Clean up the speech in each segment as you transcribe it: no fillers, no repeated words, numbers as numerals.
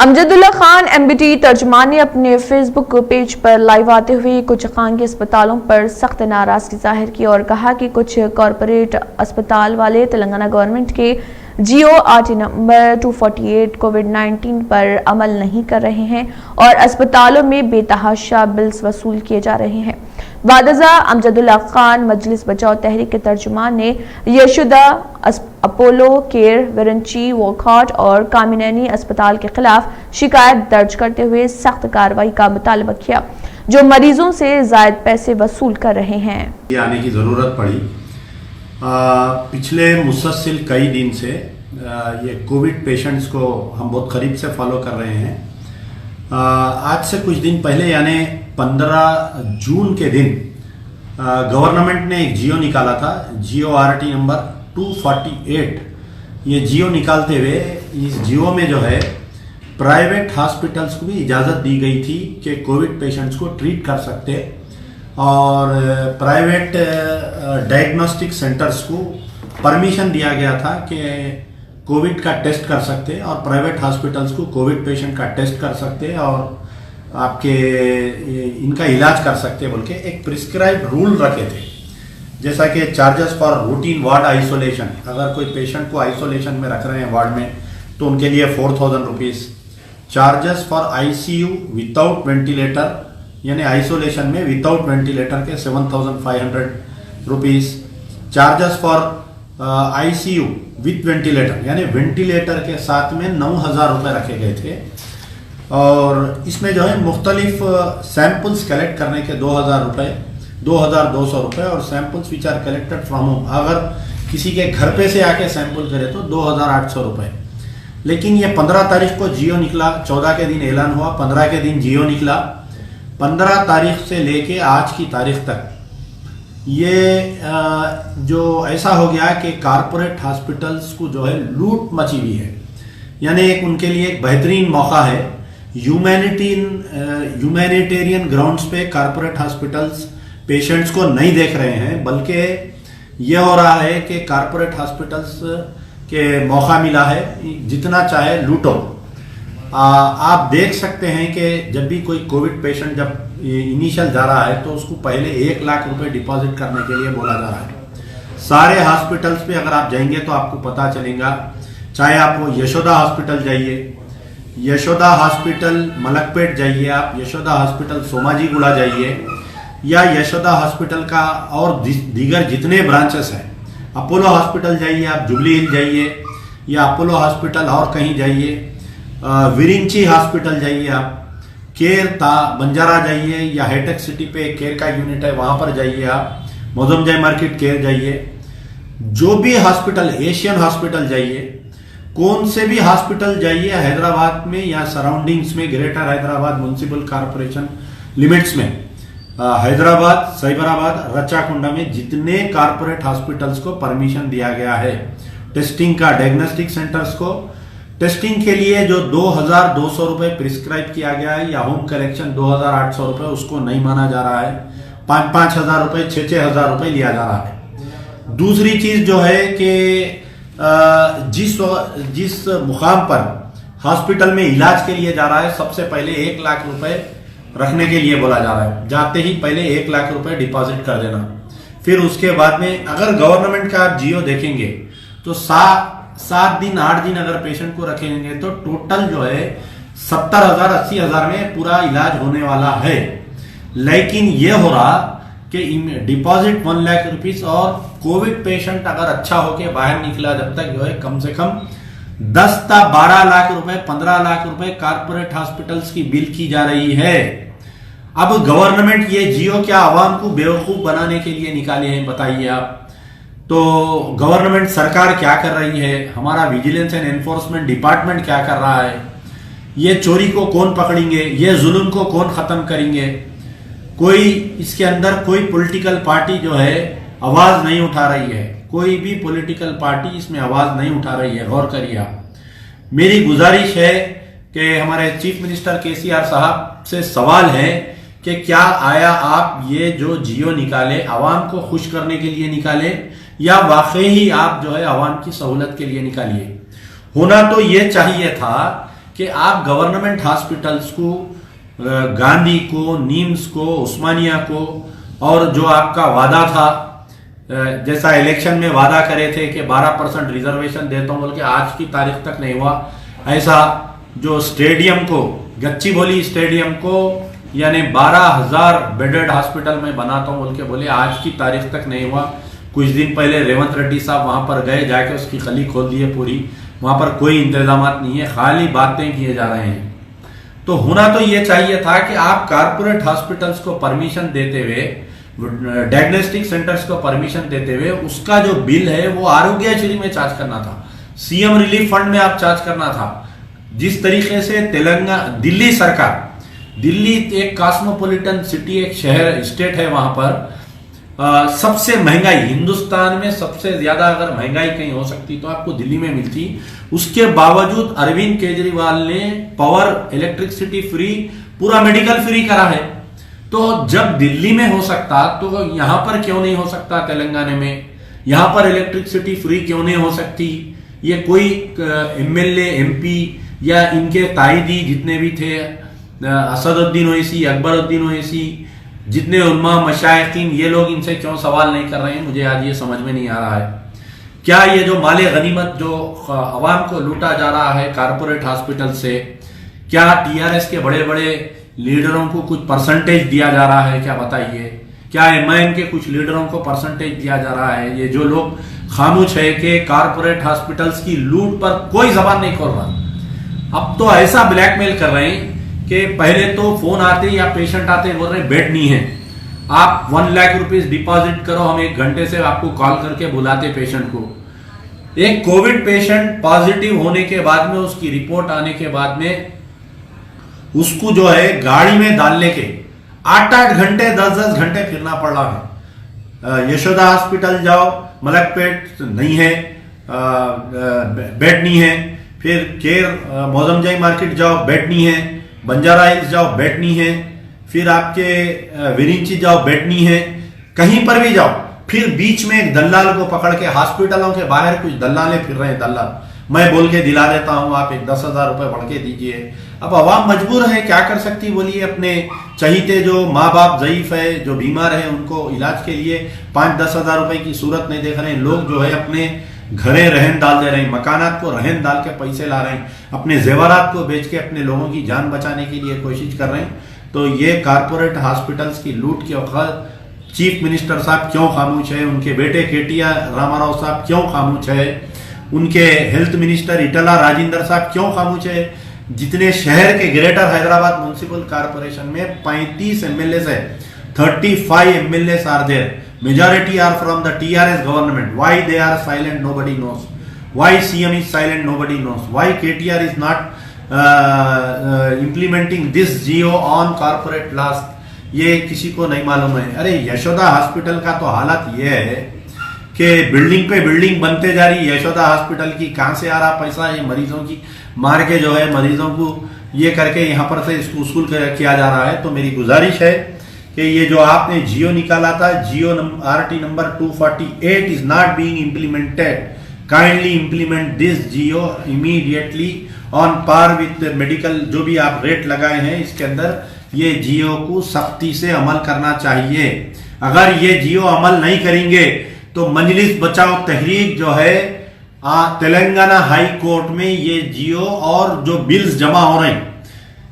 Amjadullah Khan MBT तर्जुमान ने अपने Facebook page पर लाइव आते हुए कुछ खानगी अस्पतालों पर सख्त नाराजगी जाहिर की और कहा कि कुछ कॉरपोरेट अस्पताल वाले तेलंगाना गवर्नमेंट के GORT नंबर 248 कोविड-19 पर अमल नहीं कर रहे हैं और अस्पतालों में बेतहाशा बिल्स वसूल किए जा रहे हैं। वादजा अमजदुल्ला खान मजलिस बचाओ तहरीक के तर्जुमान ने यशोदा अपोलो केयर, विरंची, वॉकहार्ट और कामिनेनी अस्पताल के खिलाफ शिकायत दर्ज करते हुए सख्त कार्रवाई का मुतालबा किया जो मरीजों से जायद पैसे वसूल कर रहे हैं। आने की ज़रूरत पड़ी। पिछले मुसलसल कई दिन से ये कोविड पेशेंट्स को हम बहुत करीब से फॉलो कर रहे हैं। आज से कुछ दिन पहले यानी 15 जून के दिन गवर्नमेंट ने एक जियो निकाला था, GORT नंबर 248। ये जियो निकालते हुए इस जियो में जो है प्राइवेट हॉस्पिटल्स को भी इजाज़त दी गई थी कि कोविड पेशेंट्स को ट्रीट कर सकते और प्राइवेट डायग्नोस्टिक सेंटर्स को परमिशन दिया गया था कि कोविड का टेस्ट कर सकते और प्राइवेट हॉस्पिटल्स को कोविड पेशेंट का टेस्ट कर सकते और आपके इनका इलाज कर सकते बोल के एक प्रिस्क्राइब रूल रखे थे। जैसा कि charges for routine ward isolation, अगर कोई पेशेंट को आइसोलेशन में रख रहे हैं वार्ड में तो उनके लिए 4000 rupees. Charges for ICU without ventilator यानी आइसोलेशन में विदाउट वेंटिलेटर के 7500 rupees. Charges for ICU with ventilator यानी वेंटिलेटर के साथ में 9000 रुपये रखे गए थे और इसमें जो है मुख्तलिफ सैंपल्स कलेक्ट करने के 2000 रुपये, 2200 रुपये और samples which are collected from home, अगर किसी के घर पे से आके सैंपल करे तो 2800 रुपये। लेकिन ये 15 तारीख को जियो निकला, 14 के दिन ऐलान हुआ, 15 के दिन जियो निकला। 15 तारीख से लेके आज की तारीख तक ये जो ऐसा हो गया कि कारपोरेट हॉस्पिटल्स को जो है लूट मची हुई है। यानी एक उनके लिए एक बेहतरीन मौका है। ह्यूमैनिटेरियन ग्राउंड्स पे कारपोरेट हॉस्पिटल्स पेशेंट्स को नहीं देख रहे हैं, बल्कि ये हो रहा है कि कारपोरेट हॉस्पिटल्स के मौका मिला है जितना चाहे लूटो। आप देख सकते हैं कि जब भी कोई कोविड पेशेंट जब इनिशियल जा रहा है तो उसको पहले 1 लाख रुपए डिपॉजिट करने के लिए बोला जा रहा है। सारे हॉस्पिटल्स पे अगर आप जाएंगे तो आपको पता चलेगा, चाहे आप वो यशोदा हॉस्पिटल जाइए, यशोदा हॉस्पिटल मलकपेट जाइए, आप यशोदा हॉस्पिटल सोमाजी गुड़ा जाइए या यशोदा हॉस्पिटल का और दीगर जितने ब्रांचेस हैं, अपोलो हॉस्पिटल जाइए, आप जुबली हिल जाइए या अपोलो हॉस्पिटल और कहीं जाइए, विरिंची हॉस्पिटल जाइए, आप केयर बंजारा जाइए या हाईटेक सिटी पे केयर का यूनिट है वहां पर जाइए, आप मोजमजाई मार्केट केयर जाइए, जो भी हॉस्पिटल, एशियन हॉस्पिटल जाइए, कौन से भी हॉस्पिटल जाइए हैदराबाद में या सराउंडिंग्स में, greater Hyderabad municipal corporation limits में, हैदराबाद, साइबराबाद, रच्चाकुंडा में जितने कॉर्पोरेट हॉस्पिटल्स को परमिशन दिया गया है टेस्टिंग का, डायग्नोस्टिक सेंटर्स को टेस्टिंग के लिए जो 2200 रुपये प्रिस्क्राइब किया गया है या होम कलेक्शन 2800 रुपये, उसको नहीं माना जा रहा है। 5,000 रुपये, 6,000 रुपये लिया जा रहा है। दूसरी चीज जो है कि जिस मुकाम पर हॉस्पिटल में इलाज के लिए जा रहा है सबसे पहले 1 लाख रुपए रखने के लिए बोला जा रहा है। जाते ही पहले 1 लाख रुपए डिपॉजिट कर देना, फिर उसके बाद में अगर गवर्नमेंट का आप जियो देखेंगे तो 7 दिन 8 दिन अगर पेशेंट को रखेंगे तो टोटल जो है 70,000 80,000 में पूरा इलाज होने वाला है। लेकिन ये हो रहा कि डिपॉजिट 1 लाख रुपीस और कोविड पेशेंट अगर अच्छा होके बाहर निकला जब तक जो है कम से कम 10 से 12 लाख रुपए, 15 लाख रुपए कारपोरेट हॉस्पिटल्स की बिल की जा रही है। अब गवर्नमेंट ये जियो क्या आवाम को बेवकूफ बनाने के लिए निकाले हैं, बताइए आप। तो गवर्नमेंट सरकार क्या कर रही है, हमारा विजिलेंस एंड एनफोर्समेंट डिपार्टमेंट क्या कर रहा है, ये चोरी को कौन पकड़ेंगे, ये जुल्म को कौन खत्म करेंगे। कोई इसके अंदर कोई पॉलिटिकल पार्टी जो है आवाज नहीं उठा रही है, कोई भी पॉलिटिकल पार्टी इसमें आवाज नहीं उठा रही है। गौर करिए आप। मेरी गुजारिश है कि हमारे चीफ मिनिस्टर KCR साहब से सवाल है कि क्या आया आप ये जो जियो निकाले आवाम को खुश करने के लिए निकाले या वाकई ही आप जो है आवाम की सहूलत के लिए निकालिए। होना तो ये चाहिए था कि कि आप गवर्नमेंट हॉस्पिटल्स को, गांधी को, नीम्स को, उस्मानिया को, और जो आपका वादा था, जैसा इलेक्शन में वादा करे थे कि 12% रिजर्वेशन देता हूं बोल के, आज की तारीख तक नहीं हुआ। ऐसा जो स्टेडियम को, गच्चीबौली स्टेडियम को यानी 12,000 बेडेड हॉस्पिटल में बनाता हूं बोल के बोले, आज की तारीख तक नहीं हुआ। कुछ दिन पहले रेवंत रेड्डी साहब वहां पर गए, जाके उसकी खली खोल दी है पूरी, वहां पर कोई इंतजाम नहीं है, खाली बातें किए जा रहे हैं। तो होना तो ये चाहिए था कि आप कारपोरेट हॉस्पिटल्स को परमिशन देते हुए, डायग्नोस्टिक सेंटर्स को परमिशन देते हुए, उसका जो बिल है वो आरोग्यश्री में चार्ज करना था, सीएम रिलीफ फंड में आप चार्ज करना था। जिस तरीके से तेलंगाना, दिल्ली सरकार, दिल्ली एक कॉस्मोपॉलिटन सिटी, एक शहर, स्टेट है, वहां पर सबसे महंगाई, हिंदुस्तान में सबसे ज्यादा अगर महंगाई कहीं हो सकती तो आपको दिल्ली में मिलती। उसके बावजूद अरविंद केजरीवाल ने पावर, इलेक्ट्रिसिटी फ्री, पूरा मेडिकल फ्री करा है। तो जब दिल्ली में हो सकता तो यहां पर क्यों नहीं हो सकता? तेलंगाना में यहां पर इलेक्ट्रिसिटी फ्री क्यों नहीं हो सकती? ये कोई एमएलए, एमपी या इनके ताइदी जितने भी थे, असदुद्दीन ओवैसी, अकबरुद्दीन ओवैसी, जितने उलमा, मशाइखीन, ये लोग इनसे क्यों सवाल नहीं कर रहे हैं? मुझे आज ये समझ में नहीं आ रहा है। क्या ये जो माले गनीमत जो अवाम को लूटा जा रहा है कारपोरेट हॉस्पिटल से, क्या टीआरएस के बड़े बड़े लीडरों को कुछ परसेंटेज दिया जा रहा है? क्या बताइए, क्या एमआईएम के कुछ लीडरों को परसेंटेज दिया जा रहा है? ये जो लोग खामोश है कि कारपोरेट हॉस्पिटल्स की लूट पर कोई जबान नहीं खोल रहा। अब तो ऐसा ब्लैकमेल कर रहे हैं कि पहले तो फोन आते या पेशेंट आते बोल रहे बेड नहीं है, आप 1 लाख रुपीस डिपॉजिट करो, हम 1 घंटे से आपको कॉल करके बुलाते पेशेंट को। एक कोविड पेशेंट पॉजिटिव होने के बाद में, उसकी रिपोर्ट आने के बाद में, उसको जो है गाड़ी में डालने के 8-8 घंटे, 10-10 घंटे फिरना पड़ रहा है। यशोदा हॉस्पिटल जाओ, मलकपेट नहीं है, बेड नहीं है। फिर केर मौजमजाई मार्केट जाओ, बेड नहीं है। बंजारा हिल्स जाओ, बेड नहीं है। फिर आपके विरिंची जाओ, बेड नहीं है। कहीं पर भी जाओ, फिर बीच में एक दल्लाल को पकड़ के, हॉस्पिटलों के बाहर कुछ दल्लाले फिर रहे हैं, दल्लाल, मैं बोल के दिला देता हूं, आप एक 10,000 रुपए बढ़ के दीजिए। अब अवाम मजबूर है, क्या कर सकती बोलिए? अपने चहीते जो माँ बाप ज़ईफ है, जो बीमार है, उनको इलाज के लिए 5-10 हजार रुपए की सूरत नहीं देख रहे हैं। लोग जो है अपने घरे रहन डाल दे रहे हैं, मकानात को रहन डाल के पैसे ला रहे हैं, अपने जेवरात को बेच के अपने लोगों की जान बचाने के लिए कोशिश कर रहे हैं। तो ये कारपोरेट हॉस्पिटल्स की लूट के वक्त चीफ मिनिस्टर साहब क्यों खामोश है? उनके बेटे केटीआर रामाराव साहब क्यों खामोश है? उनके हेल्थ मिनिस्टर इटला राजेंद्र साहब क्यों खामोश है? जितने शहर के ग्रेटर हैदराबाद म्युनिसिपल कारपोरेशन में 35 एमएलए है, 35 MLA are there, majority are from the TRS government. Why they are silent? Nobody knows. Why CM is silent? Nobody knows. Why KTR is not implementing this GO on corporate laws? ये किसी को नहीं मालूम है। अरे Yashoda hospital का तो हालत ये है कि बिल्डिंग पे बिल्डिंग बनते जा रही। यशोदा हॉस्पिटल की कहां से आ रहा पैसा? ये मरीजों की मार के जो है, मरीजों को ये करके यहाँ पर से वसूल किया जा रहा है। तो मेरी गुजारिश है कि ये जो आपने जियो निकाला था, GO RT number 248 is not being implemented. Kindly implement this GO immediately on par with medical. जो भी आप रेट लगाए हैं इसके अंदर, ये जियो को सख्ती से अमल करना चाहिए। अगर ये जियो अमल नहीं करेंगे तो मजलिस बचाओ तहरीक जो है तेलंगाना हाई कोर्ट में ये जियो और जो बिल्स जमा हो रहे हैं,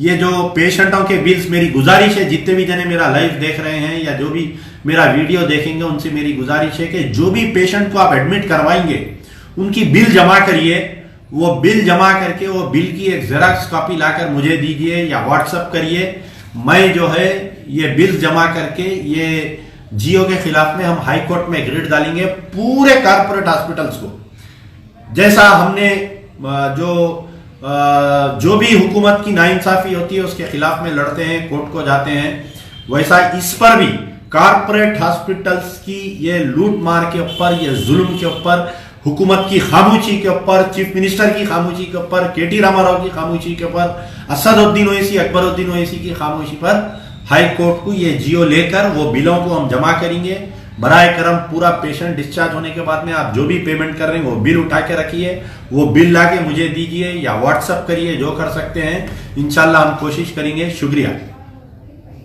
ये जो पेशेंटों के बिल्स, मेरी गुजारिश है जितने भी जने मेरा लाइव देख रहे हैं या जो भी मेरा वीडियो देखेंगे, उनसे मेरी गुजारिश है कि जो भी पेशेंट को आप एडमिट करवाएंगे उनकी बिल जमा करिए। वो बिल जमा करके वो बिल की एक जेरॉक्स कॉपी लाकर मुझे दीजिए या व्हाट्सएप करिए। मैं जो है ये बिल जमा करके ये जियो के खिलाफ में हम हाई कोर्ट में ग्रिड डालेंगे पूरे कारपोरेट हॉस्पिटल्स को। जैसा हमने जो भी हुकूमत की नाइंसाफी होती है उसके खिलाफ में लड़ते हैं, कोर्ट को जाते हैं, वैसा इस पर भी कारपोरेट हॉस्पिटल्स की ये लूट मार के ऊपर, ये जुल्म के ऊपर, हुकूमत की खामोशी के ऊपर, चीफ मिनिस्टर की खामोशी के ऊपर, केटी रामाराव की खामोशी के ऊपर, असदुद्दीन ओवैसी, अकबरुद्दीन ओवैसी की खामोशी पर हाई कोर्ट को ये जियो लेकर वो बिलों को हम जमा करेंगे। बराए करम पूरा पेशेंट डिस्चार्ज होने के बाद में आप जो भी पेमेंट कर रहे हैं वो बिल उठा के रखिए, वो बिल ला के मुझे दीजिए या व्हाट्सअप करिए, जो कर सकते हैं इंशाल्लाह हम कोशिश करेंगे। शुक्रिया।